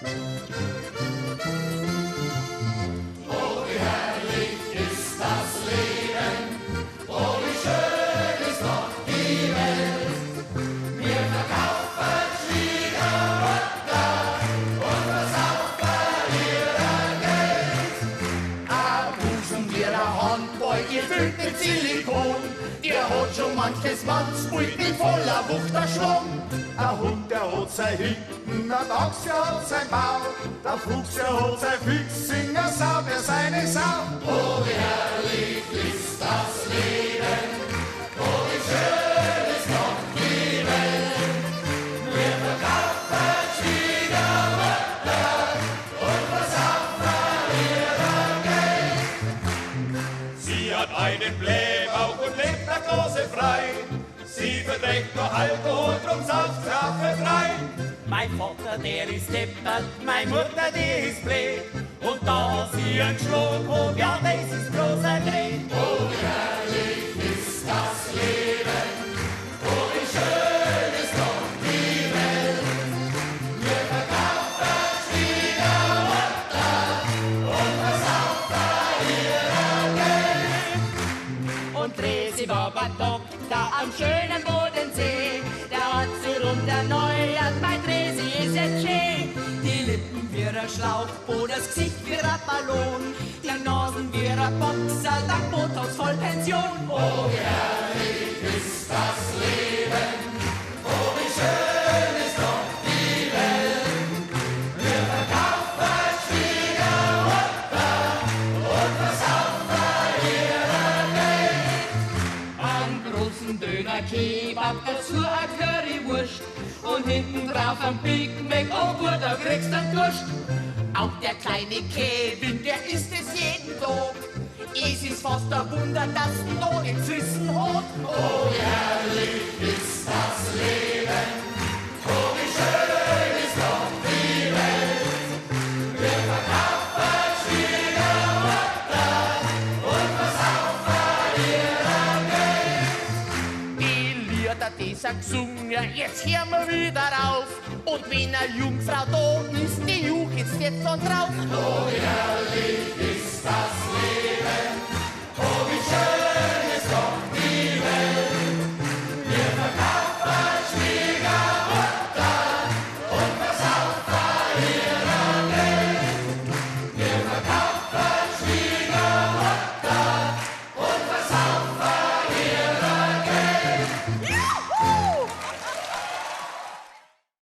Oh, wie herrlich ist das Leben, oh, wie schön ist doch die Welt. Wir verkaufen Schwiegermutter und versaufen ihrer Geld. Busen wir der Handball gefüllt mit Silikon, der hat schon manches Mann spielt mit voller Wucht der Schwung. Der Hund, der hat sein Hinten, der Dachs, der hat sein Bau, der Fuchs, der hat sein Fix, Singer, Sau, der seine Sau. Oh, wie herrlich ist das Leben, oh, wie schön ist doch die Welt. Wir verkaufen Schwiegermutter und versaufen ihrer Geld. Sie hat einen Blähbauch und lebt der Große frei. Sie verträgt noch Alkohol, drum sauft frei. Mein Vater, der ist deppert, meine Mutter, die ist blöd. Und da sie einen Schlag hat, ja, das ist bloß ein Dreh. Oh, wie herrlich ist das Leben, oh, wie schön ist doch die Welt. Wir verkaufen Schwiegermutter und versaufen ihrer Geld. Und Resi war beim Doktor am schönen Bodensee. Der hat sie erneuert, mein Resi ist jetzt schön. Die Lippen wie ein Schlauchboot, das Gesicht wie ein Ballon, die Nasen wie ein Boxer, der Botox voll Pension. Oh, wie herrlich ist das Leben, oh, wie schön ist doch die Welt. Wir verkaufen Schwiegermutter und versaufen ihrer Geld. Einen großen Döner Kebab, dazu ein Currywurst und hinten drauf ein Big Mac, oh gut, da kriegst du einen Durst. Auch der kleine Kevin, der isst es jeden Tag. Es ist fast ein Wunder, dass er noch nicht gefressen hat. Oh, wie herrlich ist das Leben, oh, wie schön ist doch die Welt. Wir verkaufen Schwiegermutter und versaufen ihrer Geld. Die Lieder, die sind gesungen, jetzt hören wir wieder auf. Und wenn eine Jungfrau da ist, die Jugend jetzt dann drauf. Oh, wie herrlich ist